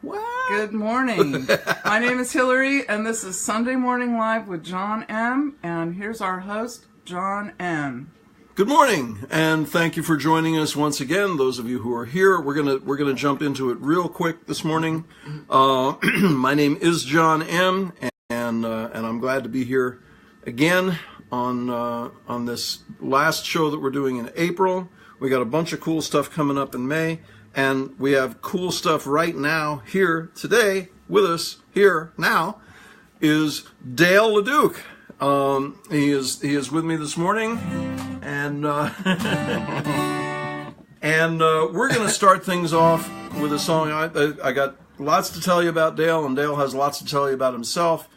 What? Good morning. My name is Hillary, and this is Sunday Morning Live with John M. And here's our host, John M. Good morning, and thank you for joining us once again. Those of you who are here, we're gonna jump into it real quick this morning. My name is John M. And I'm glad to be here again on this last show that we're doing in April. We got a bunch of cool stuff coming up in May, and we have cool stuff right now here today with us here now is Dale LaDuke. He is with me this morning, and we're going to start things off with a song. I got lots to tell you about Dale, and Dale has lots to tell you about himself.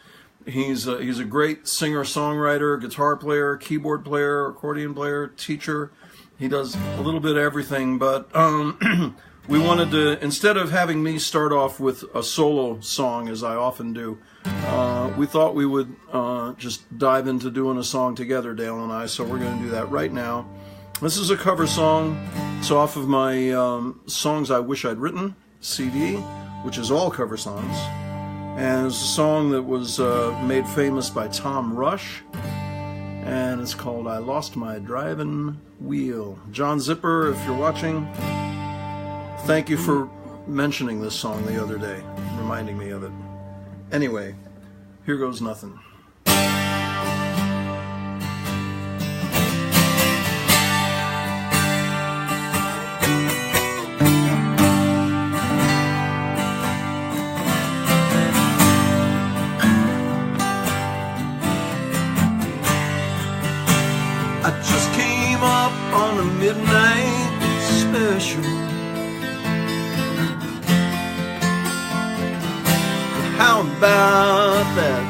He's a great singer-songwriter, guitar player, keyboard player, accordion player, teacher. He does a little bit of everything, but we wanted to, instead of having me start off with a solo song, as I often do, we thought we would just dive into doing a song together, Dale and I, so we're going to do that right now. This is a cover song. It's off of my Songs I Wish I'd Written CD, which is all cover songs. And it's a song that was made famous by Tom Rush, and it's called I Lost My Drivin' Wheel. John Zipper, if you're watching, thank you for mentioning this song the other day, reminding me of it. Anyway, here goes nothing. I just came up on a midnight special. How about that?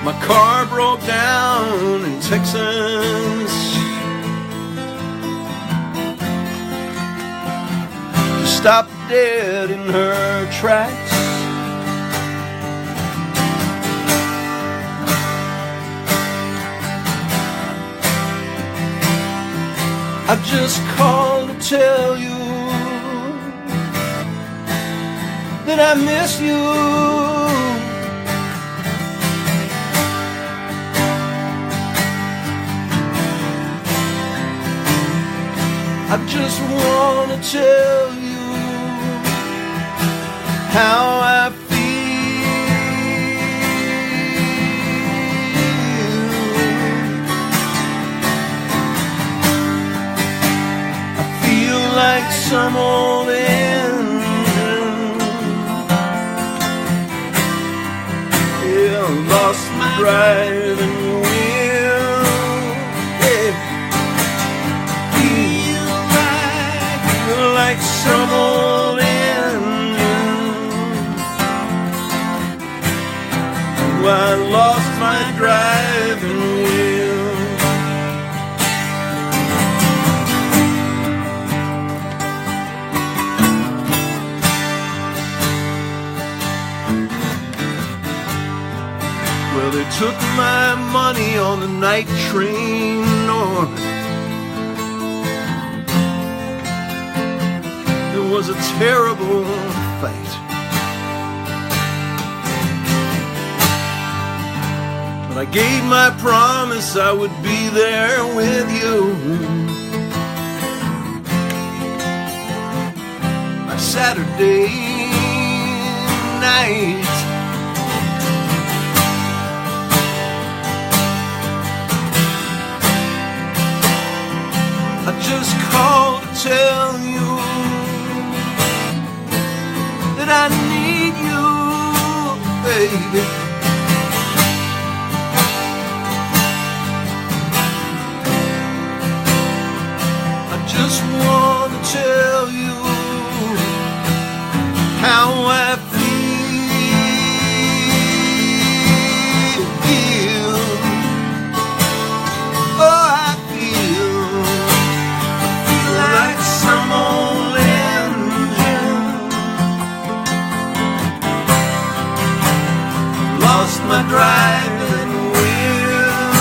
My car broke down in Texas. She stopped dead in her tracks. I just called to tell you that I miss you. I just want to tell you how I feel. Like some old engine, yeah, I lost my driving wheel. Yeah. Feel like some old engine. Oh, I lost my driving wheel. Well, they took my money on the night train north. It was a terrible fight, but I gave my promise I would be there with you. My Saturday night, I just called to tell you that I need you, baby. I just want to tell you how I feel. Oh, I feel like some old engine. Lost my driving wheel.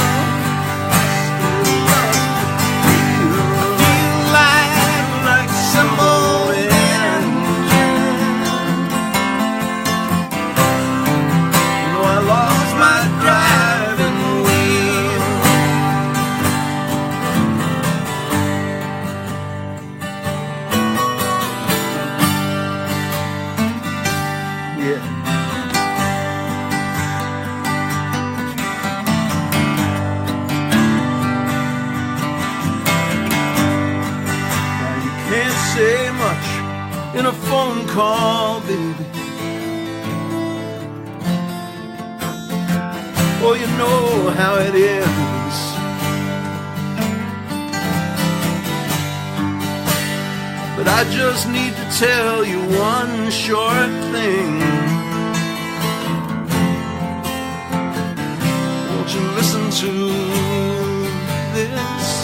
in a phone call, baby. Oh, you know how it is. But I just need to tell you one short thing. Won't you listen to this?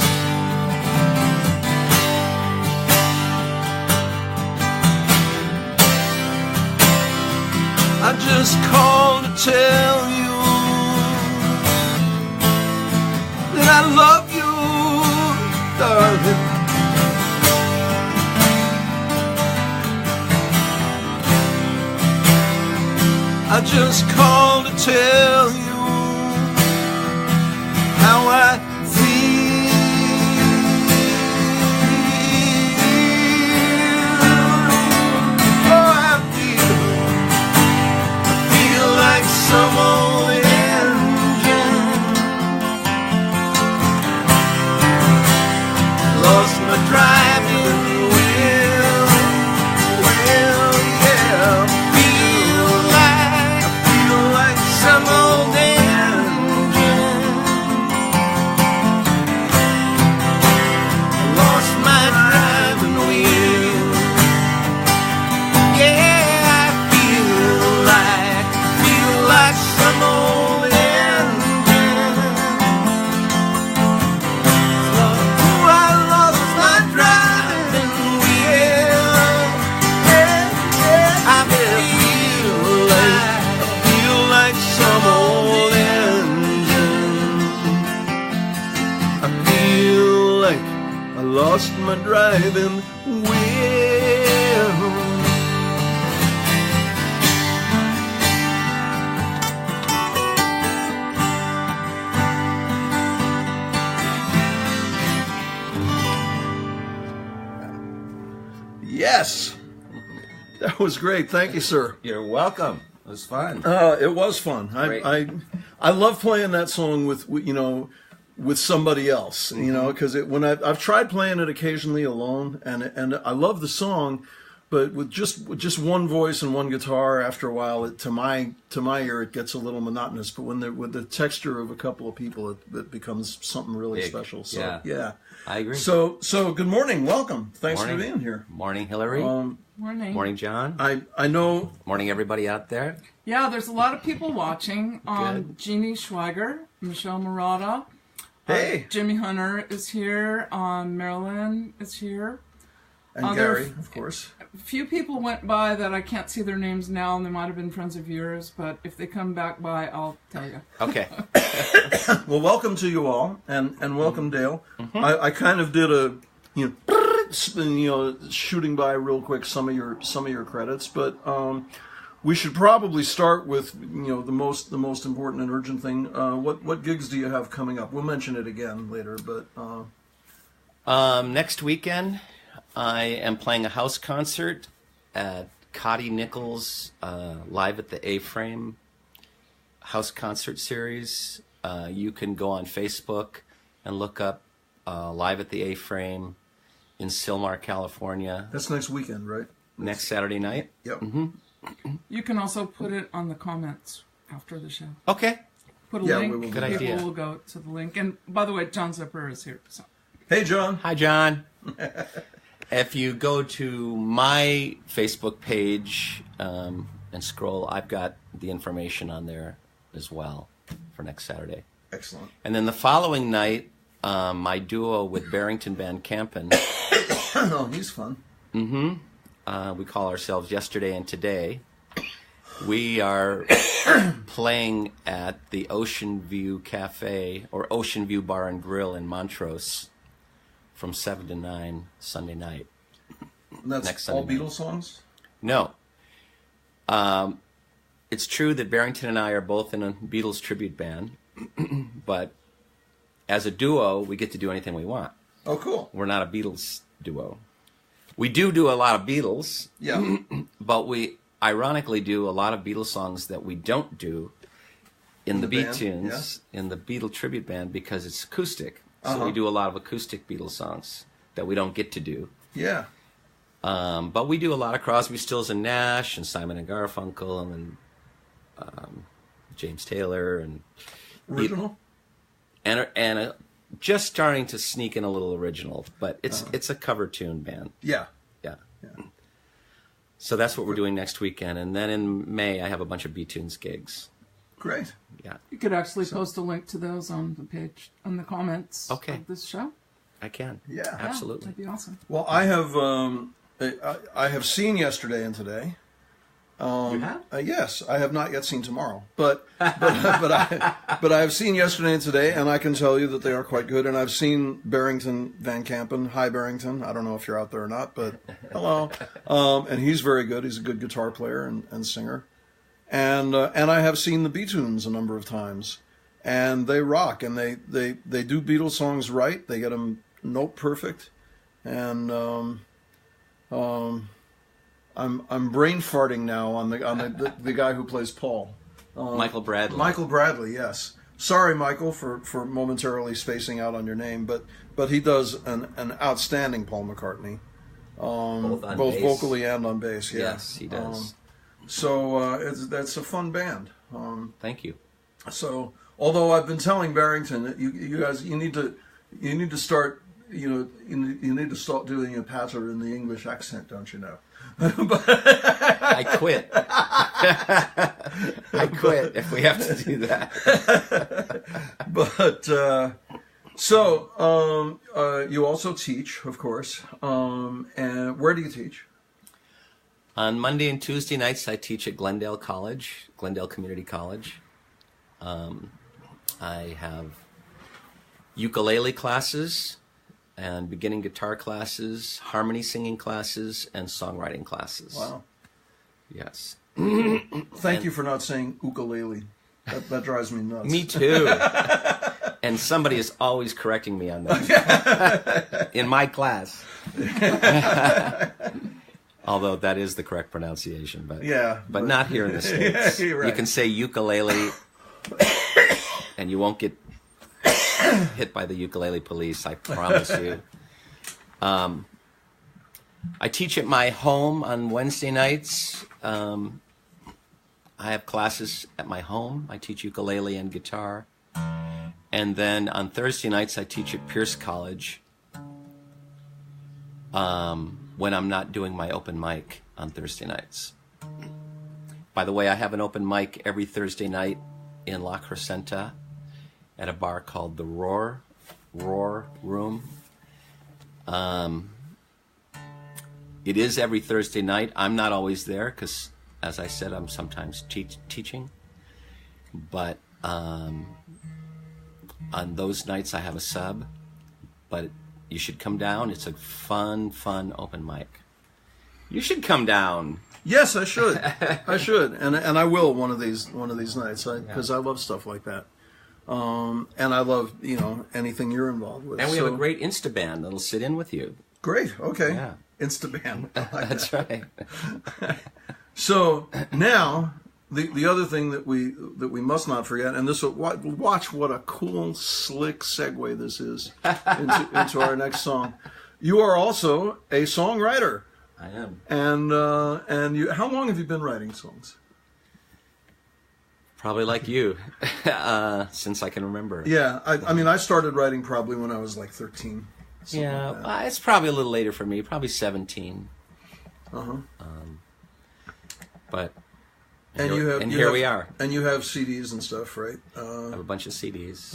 I just called to tell you that I love you, darling. I just called to tell you how I feel. Oh, I feel like some old engine lost my driving wheel. Well, yeah, feel like some old engine lost my driving wheel. Yeah, I feel like some old engine. Oh, I lost my driving wheel. Yeah, I feel like some old engine. I feel like I lost my driving wheel. Yes, that was great. Thank you, sir. You're welcome. It was fun. It was fun. Great. I love playing that song with somebody else. You know, because when I've tried playing it occasionally alone, and I love the song, but with just one voice and one guitar, after a while, to my ear, it gets a little monotonous. But with the texture of a couple of people, it becomes something really Big. special. So Yeah. I agree. So good morning, welcome. Thanks for being here. Morning, Hillary. Morning. Morning, John. I know. Morning, everybody out there. Yeah, there's a lot of people watching. Jeannie Schweiger, Michelle Murata. Hey. Jimmy Hunter is here. Marilyn is here. And Gary, of course. A few people went by that I can't see their names now, and they might have been friends of yours, but if they come back by, I'll tell you. Okay. Well, welcome to you all, and welcome, Dale. I kind of did a shooting by real quick some of your credits, but we should probably start with the most important and urgent thing. What gigs do you have coming up? We'll mention it again later, but Next weekend, I am playing a house concert at Cotty Nichols' Live at the A-Frame house concert series. You can go on Facebook and look up Live at the A-Frame in Sylmar, California. that's next weekend, right? Next Saturday night. Yep. You can also put it on the comments after the show. Okay. Put a Yeah, link. we will. Good People idea. will go to the link. And by the way, John Zipper is here. So. Hey, John. Hi, John. If you go to my Facebook page and scroll, I've got the information on there as well for next Saturday. Excellent. And then the following night, my duo with Barrington Van Kampen, Oh, he's fun. we call ourselves Yesterday and Today. We are playing at the Ocean View Cafe or Ocean View Bar and Grill in Montrose from 7 to 9 Sunday night. And that's Next all Sunday night. Beatles songs? No. It's true that Barrington and I are both in a Beatles tribute band, but as a duo, we get to do anything we want. Oh, cool. We're not a Beatles duo. We do a lot of Beatles, Yeah. but we ironically do a lot of Beatles songs that we don't do in the Beat band, Tunes, in the Beatle tribute band, because it's acoustic. So Uh-huh. we do a lot of acoustic Beatles songs that we don't get to do. Yeah. But we do a lot of Crosby, Stills and Nash, and Simon and Garfunkel, and James Taylor, and Original? and just starting to sneak in a little original, but it's a cover tune band. Yeah. Yeah. So that's what we're doing next weekend, and then in May I have a bunch of B-Tunes gigs. Great. Yeah. You could actually post a link to those on the page, on the comments Okay. of this show. I can. Yeah. Absolutely. That'd be awesome. Well, I have seen yesterday and today. You have? Yes, I have not yet seen tomorrow, but I have seen yesterday and today, and I can tell you that they are quite good. And I've seen Barrington Van Campen. Hi, Barrington. I don't know if you're out there or not, but hello. And he's very good. He's a good guitar player and singer. And I have seen the B-Tunes a number of times, and they rock. And they do Beatles songs right. They get them note perfect, and I'm brain farting now on the guy who plays Paul. Michael Bradley. Michael Bradley, yes. Sorry, Michael, for momentarily spacing out on your name, but he does an outstanding Paul McCartnney, both bass. vocally and on bass. Yeah. Yes, he does. That's a fun band. Thank you. So, although I've been telling Barrington that you guys you need to start you need to start doing a patter in the English accent, don't you know? I quit. I quit if we have to do that. But you also teach, of course. And where do you teach? On Monday and Tuesday nights, I teach at Glendale Community College. I have ukulele classes and beginning guitar classes, harmony singing classes, and songwriting classes. Wow. Yes. Thank you for not saying ukulele. That drives me nuts. Me too. And somebody is always correcting me on that. In my class. Although that is the correct pronunciation, but not here in the States. Yeah, right. You can say ukulele, and you won't get hit by the ukulele police, I promise you. I teach at my home on Wednesday nights. I have classes at my home. I teach ukulele and guitar. And then on Thursday nights, I teach at Pierce College when I'm not doing my open mic on Thursday nights. By the way, I have an open mic every Thursday night in La Crescenta at a bar called the Roar Room. It is every Thursday night. I'm not always there because, as I said, I'm sometimes teaching. But on those nights, I have a sub. But you should come down. It's a fun open mic. You should come down. Yes, I should. I should, and I will one of these nights because I love stuff like that. And I love anything you're involved with. And we have a great Insta band that'll sit in with you. Great. Okay. Yeah. Instaband. That's right. So now the other thing that we must not forget, and this watch what a cool, slick segue this is into our next song. You are also a songwriter. I am. And you, how long have you been writing songs? Probably like you, since I can remember. Yeah, I mean, I started writing probably when I was like 13. Yeah, like it's probably a little later for me, probably 17. But here we are. And you have CDs and stuff, right? I have a bunch of CDs.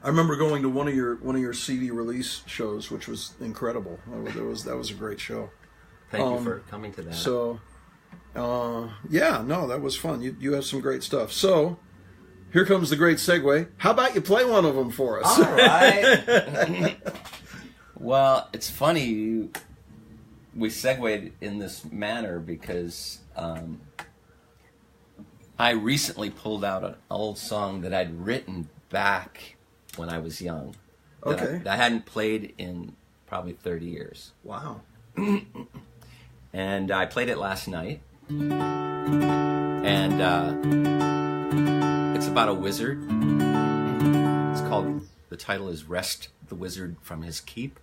I remember going to one of your CD release shows, which was incredible. That was a great show. Thank you for coming to that. So, that was fun. You have some great stuff. So, here comes the great segue. How about you play one of them for us? All right. Well, it's funny we segued in this manner because I recently pulled out an old song that I'd written back when I was young. That I hadn't played in probably 30 years. Wow. And I played it last night. And it's about a wizard. The title is Rest the Wizard from His Keep.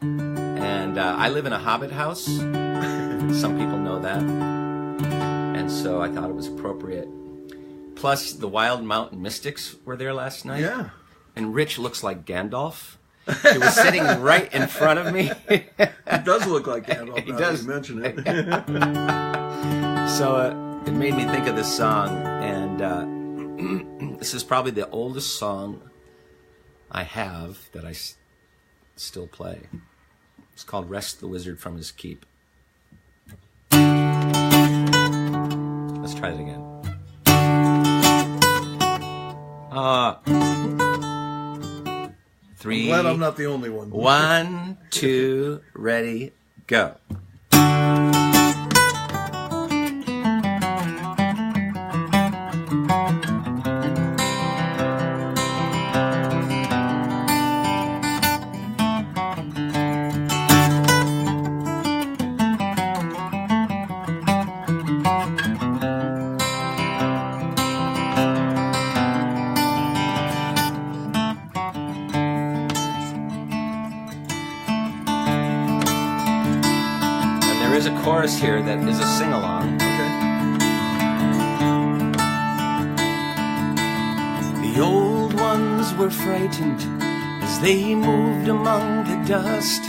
And I live in a hobbit house. Some people know that. And so I thought it was appropriate. Plus, the Wild Mountain Mystics were there last night. Yeah. And Rich looks like Gandalf. He was sitting right in front of me. It does look like Gandalf. He now does. that you mention it. So it made me think of this song. And this is probably the oldest song I have that I still play. It's called Rest the Wizard from His Keep. Let's try it again. Three. I'm glad I'm not the only one. 1, 2, ready, go. There is a chorus here that is a sing-along. Okay. The old ones were frightened as they moved among the dust.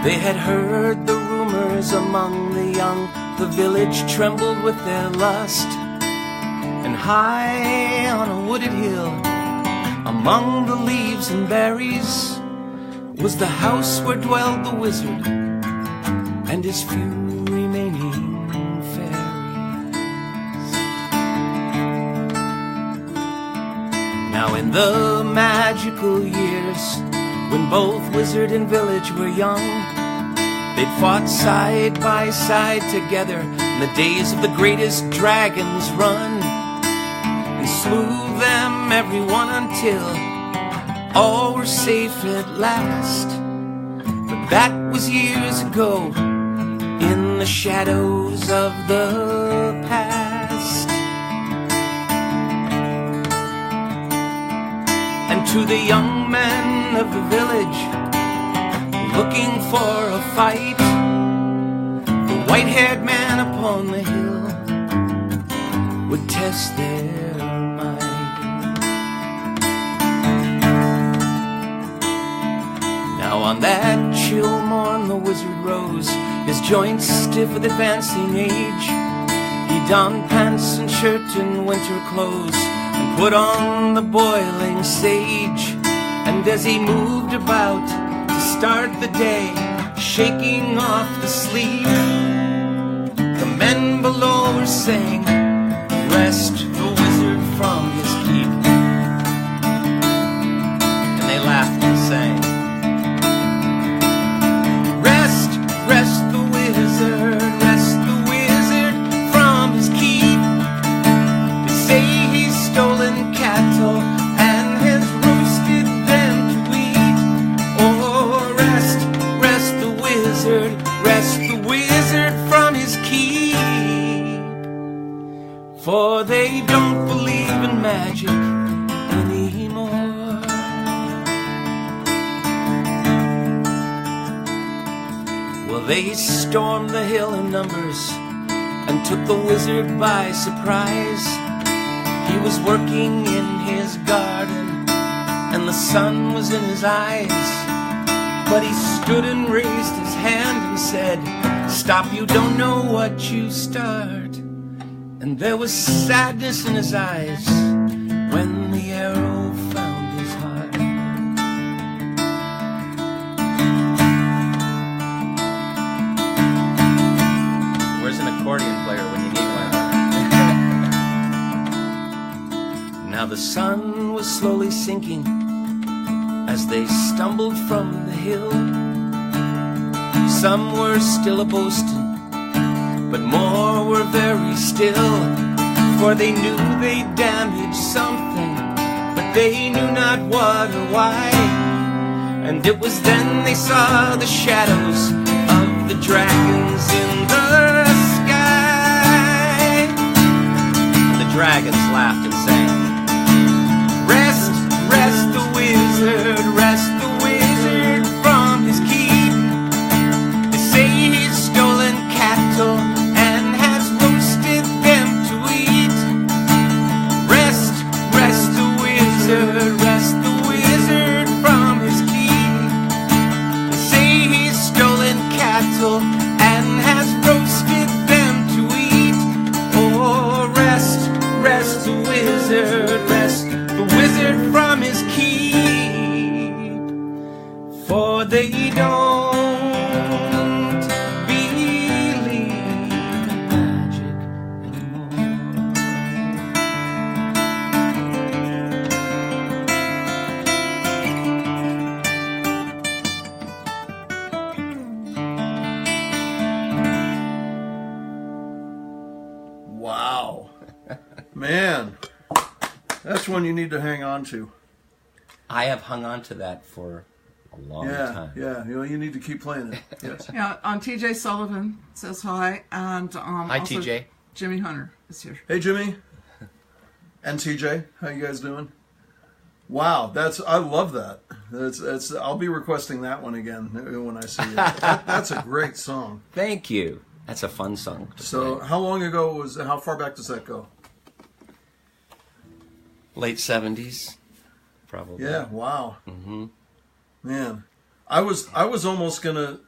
They had heard the rumors among the young. The village trembled with their lust. And high on a wooded hill, among the leaves and berries, was the house where dwelled the wizard and his few remaining fairies. Now in the magical years, when both wizard and village were young, they'd fought side by side together in the days of the greatest dragon's run, and slew them everyone until all were safe at last. But that was years ago, in the shadows of the past. And to the young men of the village looking for a fight, the white-haired man upon the hill would test their might. Now on that chill morn the wizard rose, his joints stiff with advancing age. He donned pants and shirt and winter clothes, and put on the boiling sage. And as he moved about to start the day, shaking off the sleep, the men below were saying, "Rest the wizard from his keep." And they laughed and sang, "Rest, rest the wizard, rest the wizard from his keep. They say he's stolen cattle and has roasted them to eat. Oh, rest, rest the wizard, rest the wizard from his keep. For they don't believe in magic anymore." Well, they stormed the hill in numbers and took the wizard by surprise. He was working in his garden and the sun was in his eyes. But he stood and raised his hand and said, "Stop, you don't know what you start." And there was sadness in his eyes when the arrow found his heart. Where's an accordion player when you need one? Now the sun was slowly sinking as they stumbled from the hill. Some were still a-boasting, but more were very still, for they knew they'd damaged something, but they knew not what or why. And it was then they saw the shadows of the dragons in the sky. The dragons laughed and sang, "Rest, rest the wizard, rest the wizard from his keep. kill and has roasted them to eat. Oh, rest, rest the wizard from his keep, for they don't believe in magic anymore. Wow. Man, that's one you need to hang on to. I have hung on to that for a long time. Yeah, you need to keep playing it. Yes. Yeah, TJ Sullivan says hi, and Hi, also TJ. Jimmy Hunter is here. Hey, Jimmy. And TJ, how you guys doing? Wow, I love that. That's I'll be requesting that one again when I see it. That's a great song. Thank you. That's a fun song. So, play. how far back does that go? Late 70s, probably. Yeah, wow. Mm-hmm. Man, I was almost gonna,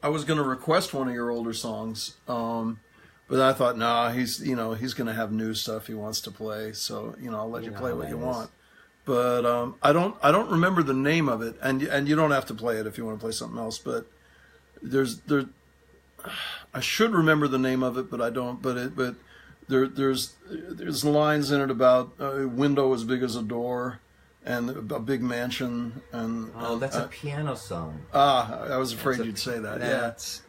I was gonna request one of your older songs, but I thought, nah, he's gonna have new stuff he wants to play, so I'll let you play what you want. But I don't remember the name of it, and you don't have to play it if you want to play something else. But I should remember the name of it, but I don't. But there's lines in it about a window as big as a door, and a big mansion, and that's a piano song. I was afraid you'd say that.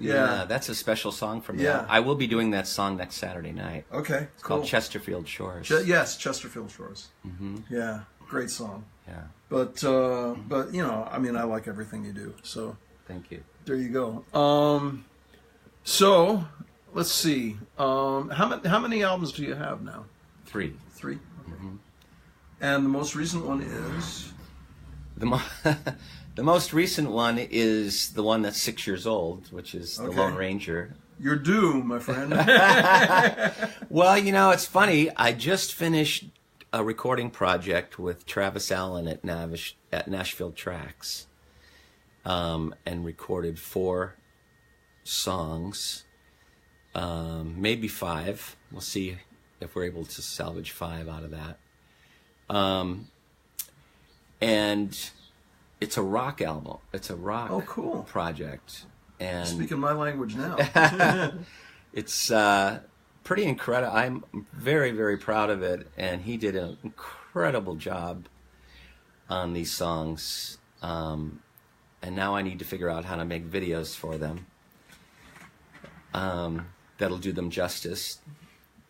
Yeah, that's a special song from me. Yeah. I will be doing that song next Saturday night. Okay, It's cool. called Chesterfield Shores. Yes, Chesterfield Shores. Mm-hmm. Yeah, great song. Yeah, But I like everything you do. So thank you. there you go. So let's see. How many albums do you have now? 3. 3. Okay. Mm-hmm. And the most recent one is The most recent one is the one that's 6 years old, which is The Okay. Lone Ranger. You're due, my friend. Well, it's funny. I just finished a recording project with Travis Allen at Nashville Tracks, and recorded 4 songs, maybe 5. We'll see if we're able to salvage 5 out of that. And it's a rock album. It's a rock cool. project. And Speaking my language now. it's pretty incredible. I'm very, very proud of it. And he did an incredible job on these songs. And now I need to figure out how to make videos for them that'll do them justice,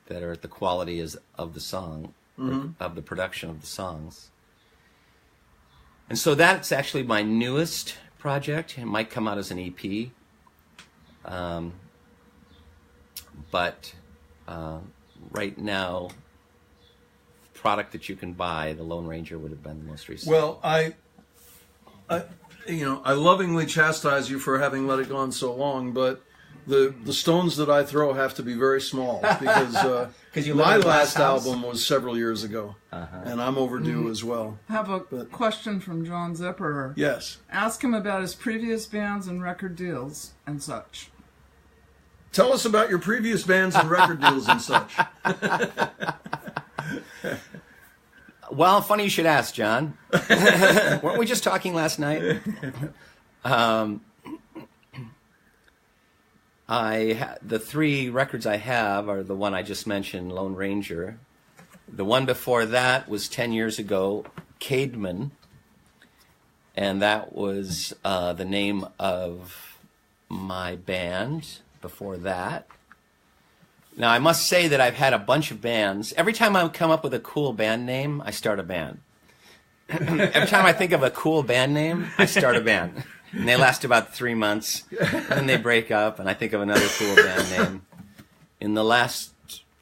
that are at the quality of the song, of the production of the songs. And so that's actually my newest project. It might come out as an EP. But right now, product that you can buy, the Lone Ranger would have been the most recent. Well, I lovingly chastise you for having let it go on so long, but the stones that I throw have to be very small because my last album was several years ago, and I'm overdue as well. I have a question from John Zipperer. Yes. Ask him about his previous bands and record deals and such. Tell us about your previous bands and record deals and such. Well, funny you should ask, John. Weren't we just talking last night? The 3 records I have are the one I just mentioned, Lone Ranger. The one before that was 10 years ago, Cademan. And that was the name of my band before that. Now, I must say that I've had a bunch of bands. Every time I come up with a cool band name, I start a band. Every time I think of a cool band name, I start a band. And they last about 3 months. And then they break up, and I think of another cool band name. In the last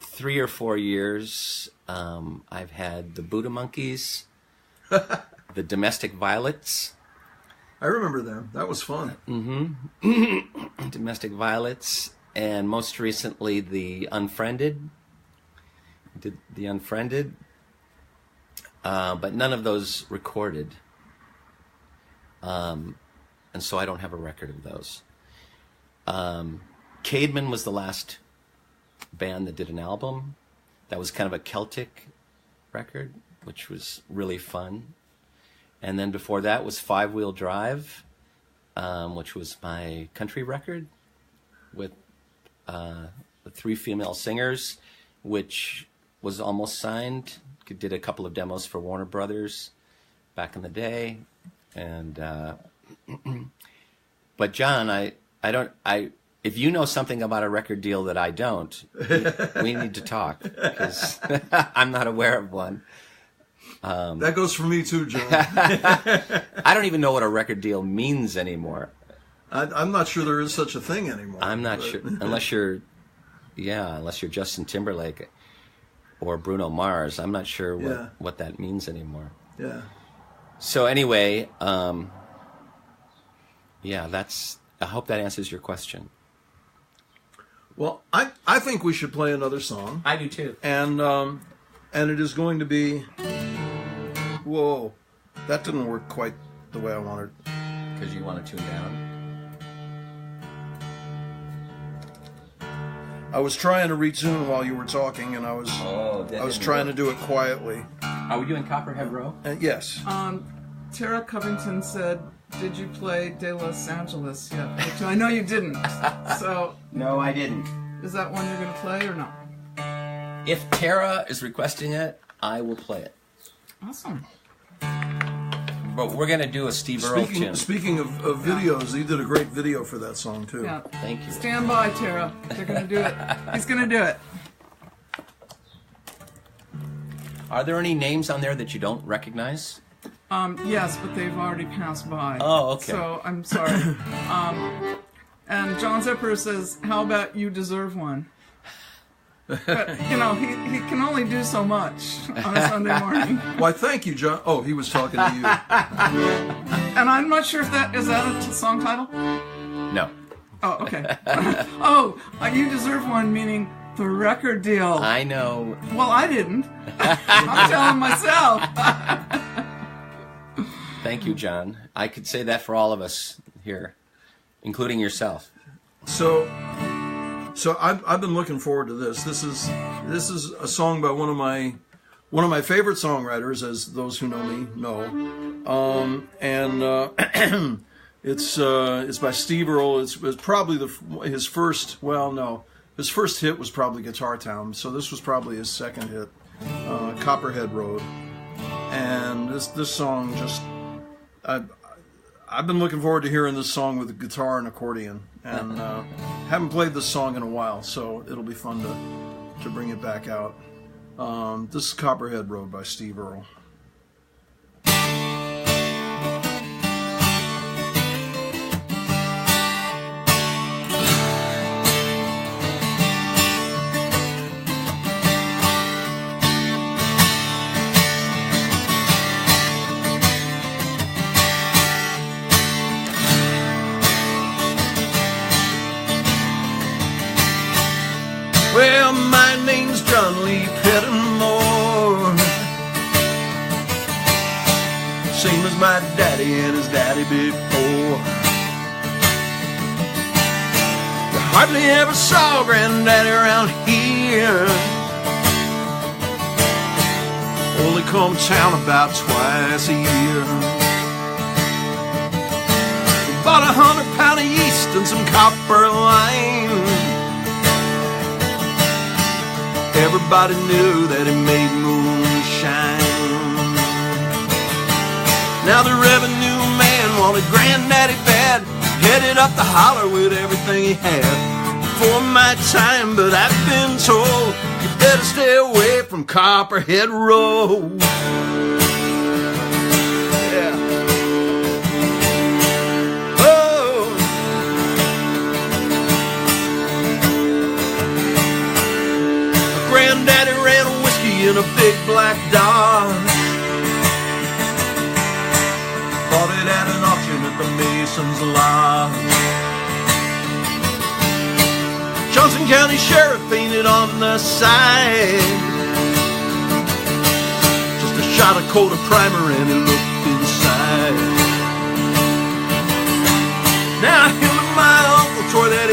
3 or 4 years, I've had the Buddha Monkeys, the Domestic Violets. I remember them. That was fun. Mm-hmm. Domestic Violets. And most recently, the Unfriended. Did the Unfriended. But none of those recorded. And so I don't have a record of those. Caedmon was the last band that did an album. That was kind of a Celtic record, which was really fun. And then before that was Five Wheel Drive, which was my country record with the 3 female singers, which was almost signed. Did a couple of demos for Warner Brothers back in the day. And but John, if you know something about a record deal that I don't, we need to talk, because I'm not aware of one. That goes for me too, John. I don't even know what a record deal means anymore. I'm not sure there is such a thing anymore. I'm not sure, unless you're Justin Timberlake or Bruno Mars. I'm not sure what that means anymore. Yeah. So anyway, I hope that answers your question. Well, I think we should play another song. I do too. And it is going to be... Whoa, that didn't work quite the way I wanted. Because you want to tune down? I was trying to retune while you were talking, and I was trying to do it quietly. Are we doing Copperhead Road? Yes. Tara Covington said, "Did you play De Los Angeles yet?" Which I know you didn't. So no, I didn't. Is that one you're going to play or not? If Tara is requesting it, I will play it. Awesome. But we're going to do a Steve Earle tune. Speaking of videos, he did a great video for that song, too. Yeah. Thank you. Stand by, Tara. They're going to do it. He's going to do it. Are there any names on there that you don't recognize? Yes, but they've already passed by. Oh, okay. So I'm sorry. And John Zipper says, "How about You Deserve One?" But, he can only do so much on a Sunday morning. Why, thank you, John. Oh, he was talking to you. And I'm not sure if that is a song title? No. Oh, okay. You Deserve One, meaning the record deal. I know. Well, I didn't. I'm telling myself. Thank you, John. I could say that for all of us here, including yourself. So I've been looking forward to this. This is a song by one of my favorite songwriters, as those who know me know. It's by Steve Earle. It's probably his first. Well, no, his first hit was probably Guitar Town. So this was probably his second hit, Copperhead Road. And this song just I've been looking forward to hearing this song with the guitar and accordion, and haven't played this song in a while, so it'll be fun to bring it back out. This is Copperhead Road by Steve Earle. Well, my name's John Lee Pettimore, same as my daddy and his daddy before. You hardly ever saw Granddaddy around here, only come to town about twice a year. We bought 100 pounds of yeast and some copper line. Everybody knew that he made moonshine. Now the revenue man wanted Granddaddy bad, headed up the holler with everything he had. For my time, but I've been told you better stay away from Copperhead Road. Yeah. Oh. Granddaddy ran a whiskey in a big black Dodge. Bought it at an auction at the Mason's Lodge. Johnson County Sheriff painted on the side, just a shot of coat of primer and it looked inside. Now him and my uncle tore that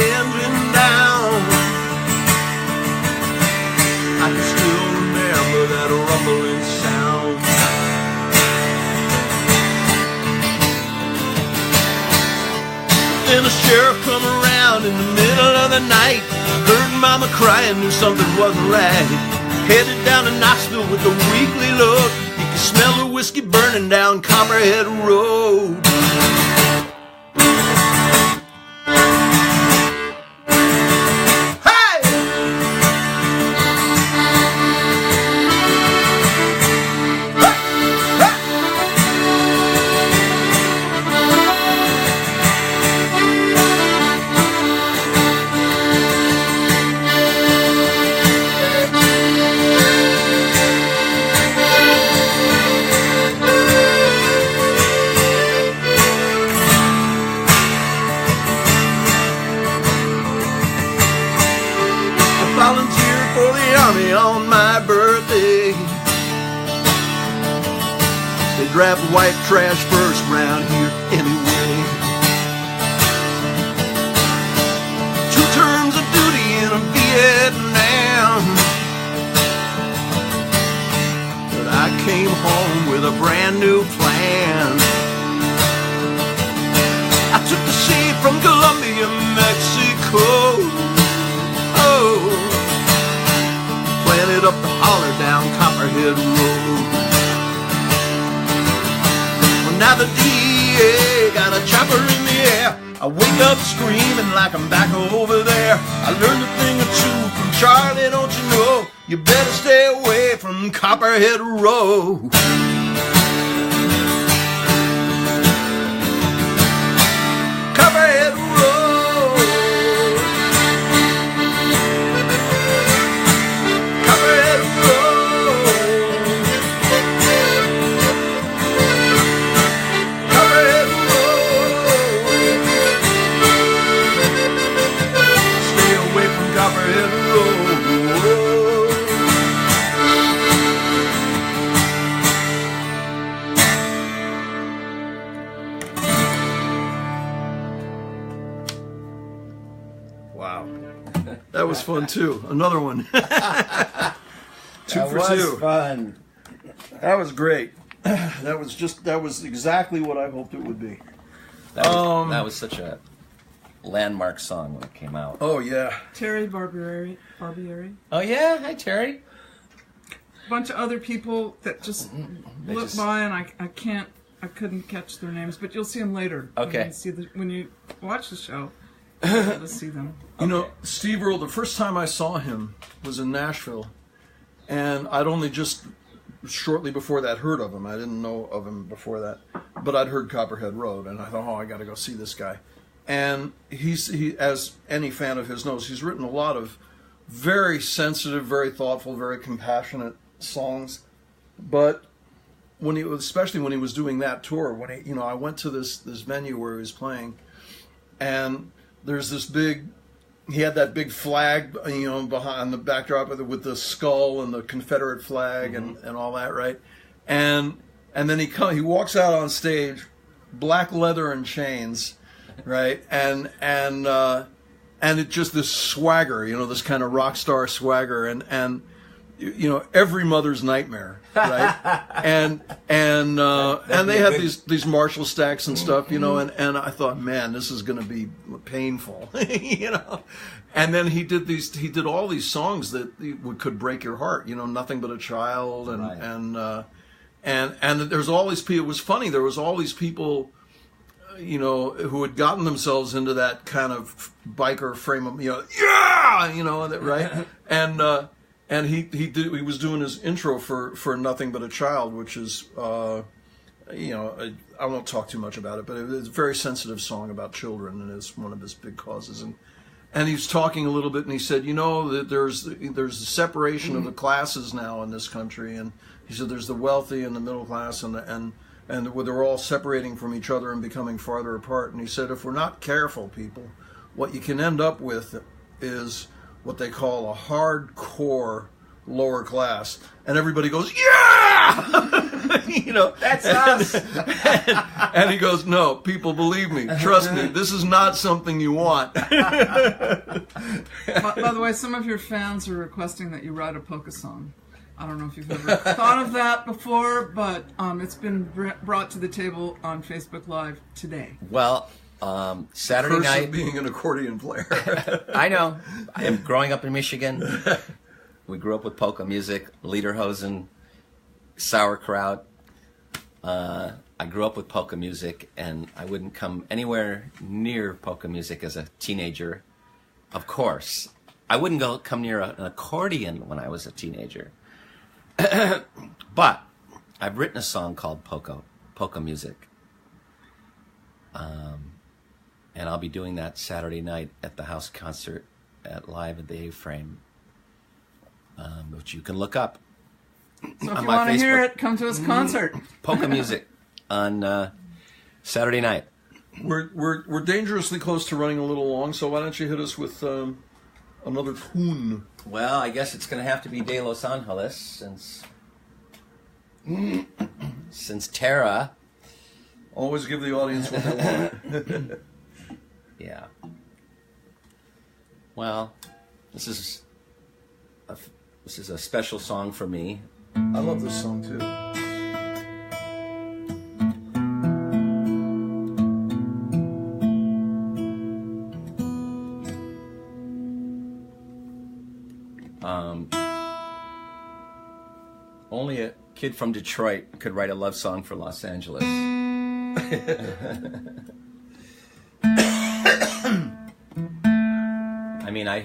Then the sheriff come around in the middle of the night. Heard mama crying, knew something wasn't right. Headed down to Knoxville with a weekly load. You could smell the whiskey burning down Copperhead Road. On my birthday, they draft white trash first round here anyway. 2 terms of duty in Vietnam, but I came home with a brand new plan. I took the shade from Colombia, Mexico. Planted up the holler down Copperhead Road. Well, now the DA got a chopper in the air. I wake up screaming like I'm back over there. I learned a thing or two from Charlie, don't you know? You better stay away from Copperhead Road. Copperhead Road. Wow, that was fun too. Another one. 2 for 2. Fun. That was great. That was exactly what I hoped it would be. That was such a landmark song when it came out. Oh yeah. Terry Barbieri. Oh yeah, hi Terry. A bunch of other people that just look by, and I couldn't catch their names, but you'll see them later. Okay. When you watch the show, you'll be able to see them. You know, Steve Earle, the first time I saw him was in Nashville, and I'd only just shortly before that heard of him. I didn't know of him before that, but I'd heard Copperhead Road, and I thought, oh, I got to go see this guy. And he, as any fan of his knows, he's written a lot of very sensitive, very thoughtful, very compassionate songs. But especially when he was doing that tour, I went to this venue where he was playing, and there's this big. He had that big flag, behind the backdrop with the skull and the Confederate flag and all that, right? And then he walks out on stage, black leather and chains, right? And it just this swagger, this kind of rock star swagger, and every mother's nightmare, right? and they had these Marshall stacks and stuff, and I thought, man, this is going to be painful, And then he did all these songs that could break your heart, Nothing But a Child, and there's all these people. It was funny. There was all these people, who had gotten themselves into that kind of biker frame of, right? And he was doing his intro for Nothing But a Child, which is, I won't talk too much about it, but it's a very sensitive song about children, and it's one of his big causes. And he was talking a little bit, and he said, that there's a separation of the classes now in this country, and he said there's the wealthy and the middle class, and where they're all separating from each other and becoming farther apart. And he said, if we're not careful, people, what you can end up with is what they call a hardcore lower class, and everybody goes, yeah, that's us. And he goes, no, people, believe me, trust me, this is not something you want. By the way, some of your fans are requesting that you write a polka song. I don't know if you've ever thought of that before, but it's been brought to the table on Facebook Live today. Well, Saturday Curse night. of being an accordion player. I know. I am growing up in Michigan. We grew up with polka music, lederhosen, sauerkraut. I grew up with polka music, and I wouldn't come anywhere near polka music as a teenager. Of course, I wouldn't come near an accordion when I was a teenager. But I've written a song called polka music. And I'll be doing that Saturday night at the house concert live at the A-Frame, which you can look up. So if you want to hear it, come to his concert. Polka music on Saturday night. We're dangerously close to running a little long, so why don't you hit us with another tune? Well, I guess it's going to have to be De Los Angeles, since Tara. Always give the audience what they want. Yeah. Well, this is a special song for me. I love this song too. Only a kid from Detroit could write a love song for Los Angeles. I mean, I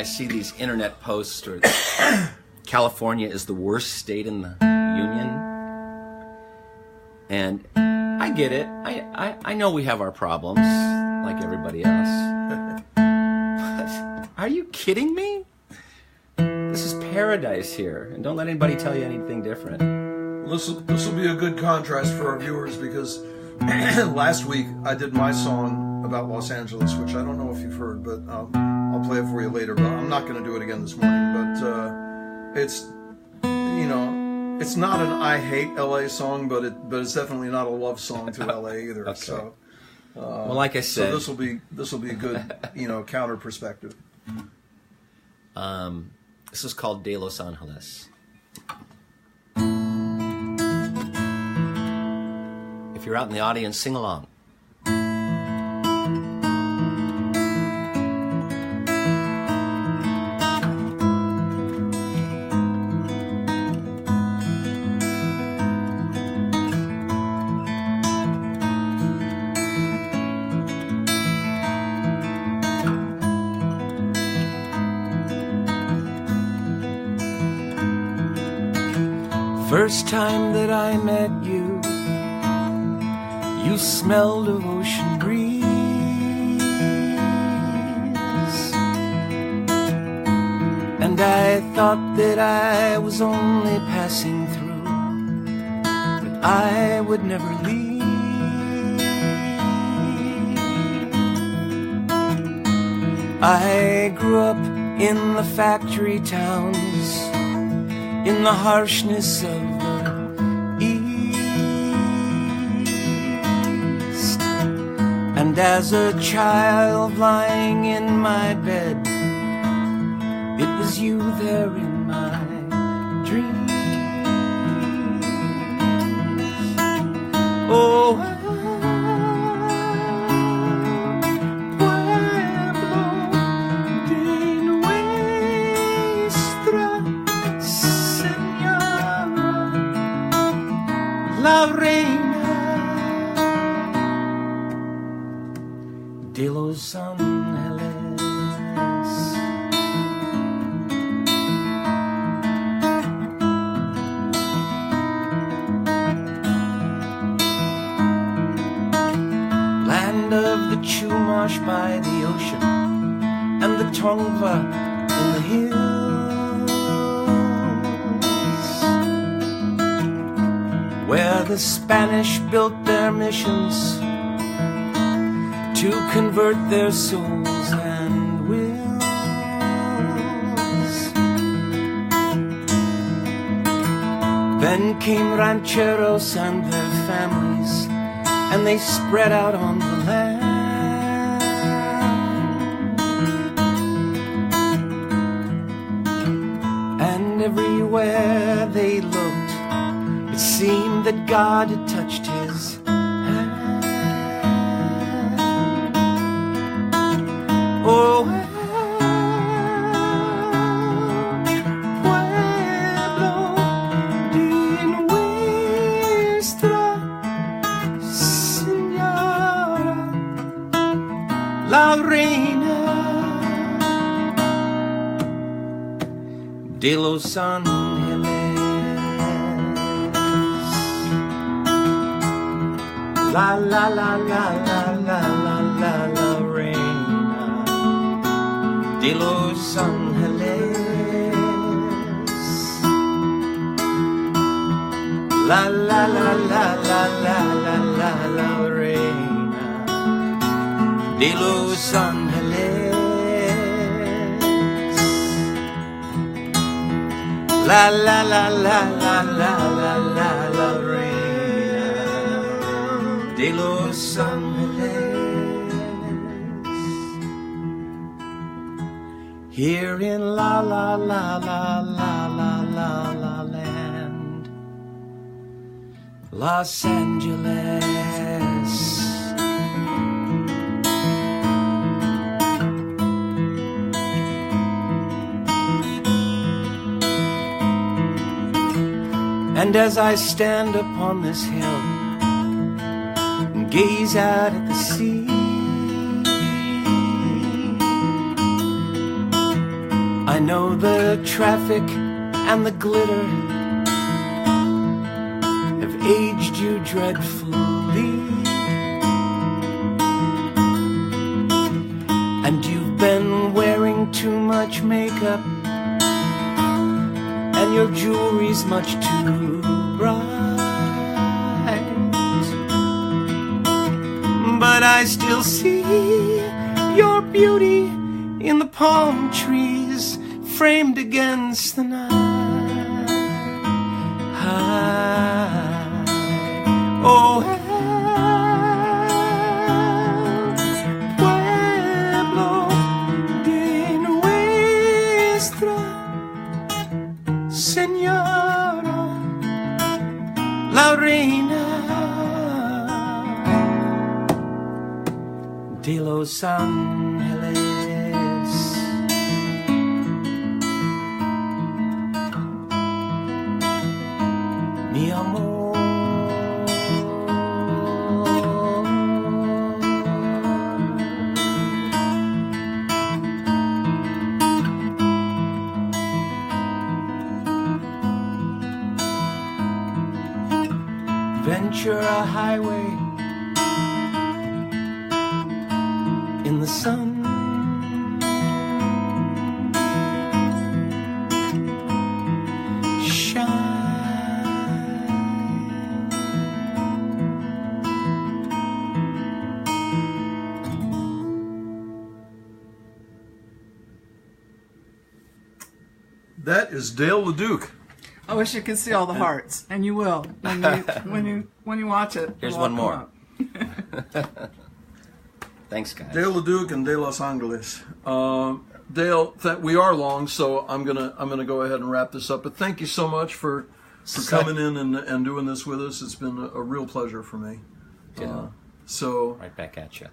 see these internet posts or California is the worst state in the union. And I get it. I know we have our problems like everybody else. But are you kidding me? This is paradise here. And don't let anybody tell you anything different. This will be a good contrast for our viewers because last week I did my song about Los Angeles, which I don't know if you've heard, but I'll play it for you later. But I'm not going to do it again this morning. But it's not an I hate LA song, but it's definitely not a love song to LA either. Okay. So well, like I said, so this will be a good counter perspective. This is called De Los Angeles. If you're out in the audience, sing along. First time that I met you, you smelled of ocean breeze, and I thought that I was only passing through, but I would never leave. I grew up in the factory towns, in the harshness of the East. And as a child lying in my bed, it was you there in my dreams. Oh, la reina de Los Angeles. Land of the Chumash by the ocean and the Tongva in the hills, where the Spanish built their missions to convert their souls and wills. Then came rancheros and their families, and they spread out on the land. And everywhere they looked, it seemed that God had touched his hand. la reina de Los Ángeles. La la la la la la la la la reina de Los Ángeles. La la la la la la la la la reina de Los Ángeles. La la la la la la la la la reina de Los Ángeles. Here in la la la la la la la la land, Los Angeles. And as I stand upon this hill and gaze out at the sea, I know the traffic and the glitter have aged you dreadfully, and you've been wearing too much makeup, and your jewelry's much too bright. But I still see your beauty in the palm trees framed against the night. Oh, pueblo de nuestra Señora, la reina de Los Ángeles. Mi amor. Ventura Highway in the sun. That is Dale LaDuke. I wish you could see all the hearts, and you will when you watch it. Here's one more. Thanks, guys. Dale LaDuke and De Los Angeles. Dale, we are long, so I'm gonna go ahead and wrap this up. But thank you so much for coming in and doing this with us. It's been a real pleasure for me. So right back at you.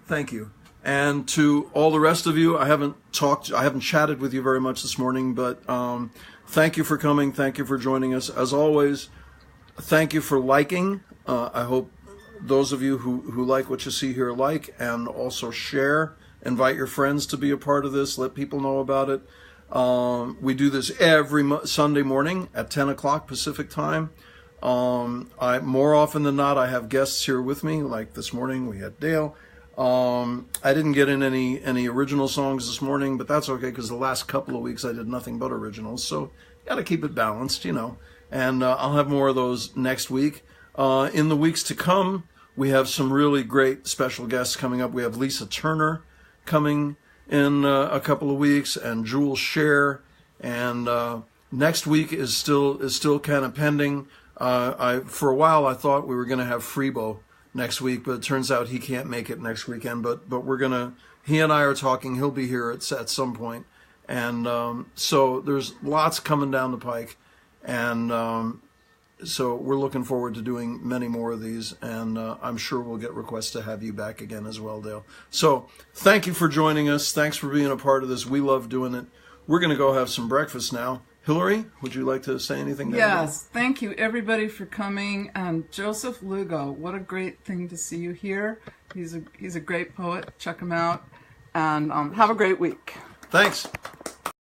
Thank you. And to all the rest of you, I haven't chatted with you very much this morning, but thank you for coming. Thank you for joining us. As always, thank you for liking. I hope those of you who like what you see here like, and also share. Invite your friends to be a part of this. Let people know about it. We do this every Sunday morning at 10 o'clock Pacific time. More often than not, I have guests here with me. Like this morning, we had Dale. I didn't get in any original songs this morning, but that's okay because the last couple of weeks I did nothing but originals. So got to keep it balanced, you know. And I'll have more of those next week. In the weeks to come, we have some really great special guests coming up. We have Lisa Turner coming in a couple of weeks, and Jules Scher. And next week is still kind of pending. For a while I thought we were going to have Freebo next week, but it turns out he can't make it next weekend. But he and I are talking. He'll be here at some point. And so there's lots coming down the pike. And so we're looking forward to doing many more of these. And I'm sure we'll get requests to have you back again as well, Dale. So thank you for joining us. Thanks for being a part of this. We love doing it. We're going to go have some breakfast now. Hillary, would you like to say anything? Yes, thank you everybody for coming. And Joseph Lugo, what a great thing to see you here. He's a great poet. Check him out, and have a great week. Thanks.